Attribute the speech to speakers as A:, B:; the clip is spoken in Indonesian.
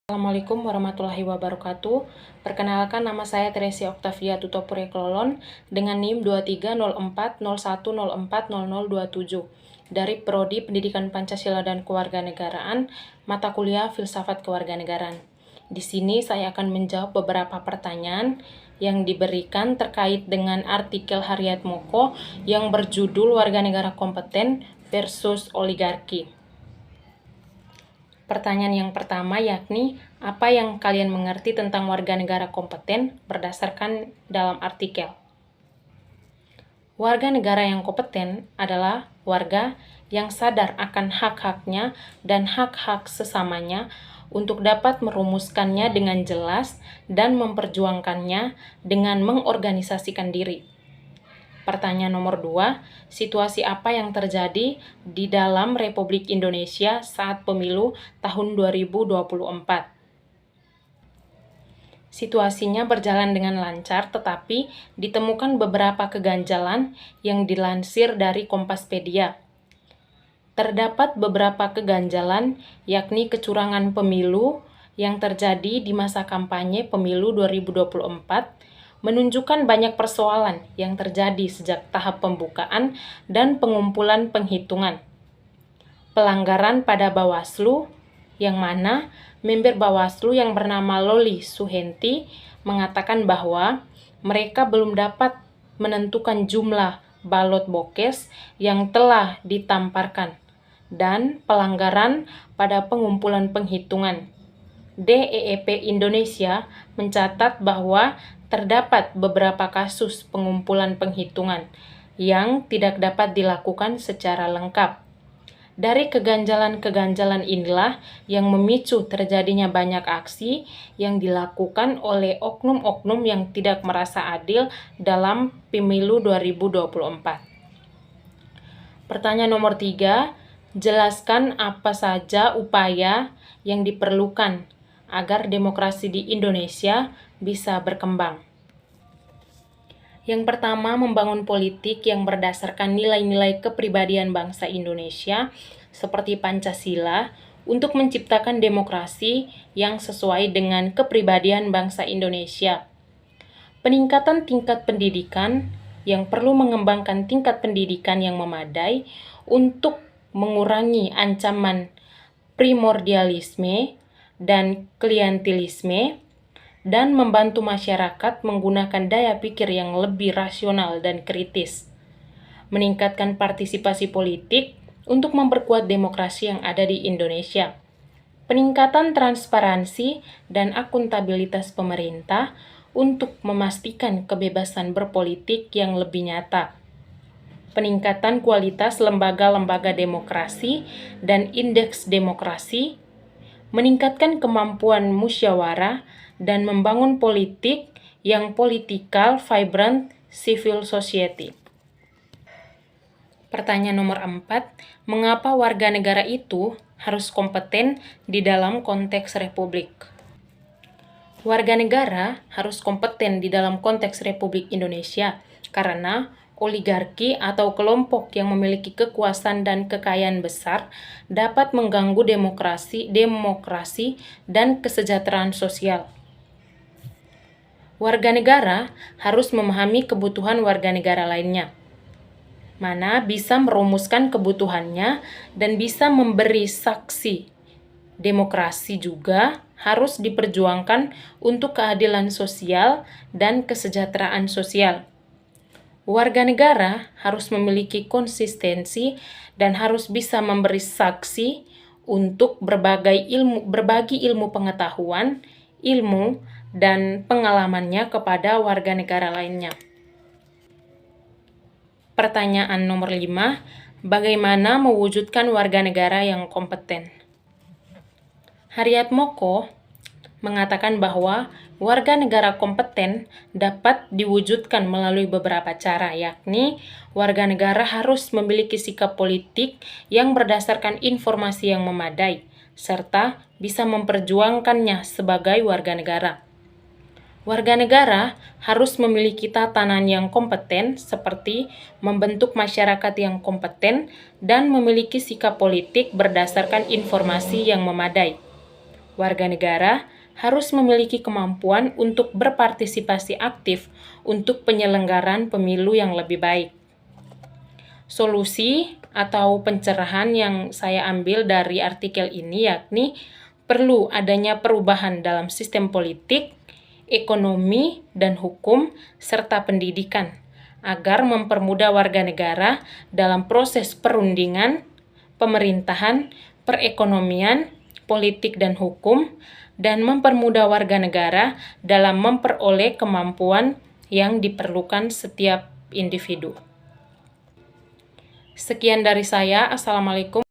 A: Assalamualaikum warahmatullahi wabarakatuh. Perkenalkan, nama saya Teresia Oktavia Tutopure Klolon dengan NIM 230401040027 dari Prodi Pendidikan Pancasila dan Kewarganegaraan, mata kuliah Filsafat Kewarganegaraan. Di sini saya akan menjawab beberapa pertanyaan yang diberikan terkait dengan artikel Haryat Moko yang berjudul Warga Negara Kompeten versus Oligarki. Pertanyaan yang pertama yakni, apa yang kalian mengerti tentang warga negara kompeten berdasarkan dalam artikel? Warga negara yang kompeten adalah warga yang sadar akan hak-haknya dan hak-hak sesamanya untuk dapat merumuskannya dengan jelas dan memperjuangkannya dengan mengorganisasikan diri. Pertanyaan nomor 2, situasi apa yang terjadi di dalam Republik Indonesia saat pemilu tahun 2024? Situasinya berjalan dengan lancar, tetapi ditemukan beberapa keganjalan yang dilansir dari Kompaspedia. Terdapat beberapa keganjalan, yakni kecurangan pemilu yang terjadi di masa kampanye pemilu 2024, menunjukkan banyak persoalan yang terjadi sejak tahap pembukaan dan pengumpulan penghitungan. Pelanggaran pada Bawaslu, yang mana member Bawaslu yang bernama Loli Suhenti mengatakan bahwa mereka belum dapat menentukan jumlah balot bokes yang telah ditamparkan, dan pelanggaran pada pengumpulan penghitungan. DEEP Indonesia mencatat bahwa terdapat beberapa kasus pengumpulan penghitungan yang tidak dapat dilakukan secara lengkap. Dari keganjalan-keganjalan inilah yang memicu terjadinya banyak aksi yang dilakukan oleh oknum-oknum yang tidak merasa adil dalam pemilu 2024. Pertanyaan nomor 3, jelaskan apa saja upaya yang diperlukan agar demokrasi di Indonesia bisa berkembang. Yang pertama, membangun politik yang berdasarkan nilai-nilai kepribadian bangsa Indonesia seperti Pancasila untuk menciptakan demokrasi yang sesuai dengan kepribadian bangsa Indonesia. Peningkatan tingkat pendidikan yang perlu mengembangkan tingkat pendidikan yang memadai untuk mengurangi ancaman primordialisme dan klientelisme, dan membantu masyarakat menggunakan daya pikir yang lebih rasional dan kritis. Meningkatkan partisipasi politik untuk memperkuat demokrasi yang ada di Indonesia. Peningkatan transparansi dan akuntabilitas pemerintah untuk memastikan kebebasan berpolitik yang lebih nyata. Peningkatan kualitas lembaga-lembaga demokrasi dan indeks demokrasi, meningkatkan kemampuan musyawarah dan membangun politik yang political, vibrant, civil society. Pertanyaan nomor 4, mengapa warga negara itu harus kompeten di dalam konteks republik? Warga negara harus kompeten di dalam konteks Republik Indonesia karena oligarki atau kelompok yang memiliki kekuasaan dan kekayaan besar dapat mengganggu demokrasi dan kesejahteraan sosial. Warga negara harus memahami kebutuhan warga negara lainnya, mana bisa merumuskan kebutuhannya dan bisa memberi saksi. Demokrasi juga harus diperjuangkan untuk keadilan sosial dan kesejahteraan sosial. Warga negara harus memiliki konsistensi dan harus bisa memberi saksi untuk berbagi ilmu pengetahuan, ilmu, dan pengalamannya kepada warga negara lainnya. Pertanyaan nomor 5, bagaimana mewujudkan warga negara yang kompeten? Haryat Moko mengatakan bahwa warga negara kompeten dapat diwujudkan melalui beberapa cara, yakni warga negara harus memiliki sikap politik yang berdasarkan informasi yang memadai, serta bisa memperjuangkannya sebagai warga negara. Warga negara harus memiliki tatanan yang kompeten seperti membentuk masyarakat yang kompeten dan memiliki sikap politik berdasarkan informasi yang memadai. Warga negara harus memiliki kemampuan untuk berpartisipasi aktif untuk penyelenggaraan pemilu yang lebih baik. Solusi atau pencerahan yang saya ambil dari artikel ini yakni perlu adanya perubahan dalam sistem politik, ekonomi, dan hukum, serta pendidikan, agar mempermudah warga negara dalam proses perundingan, pemerintahan, perekonomian, politik, dan hukum, dan mempermudah warga negara dalam memperoleh kemampuan yang diperlukan setiap individu. Sekian dari saya. Assalamualaikum.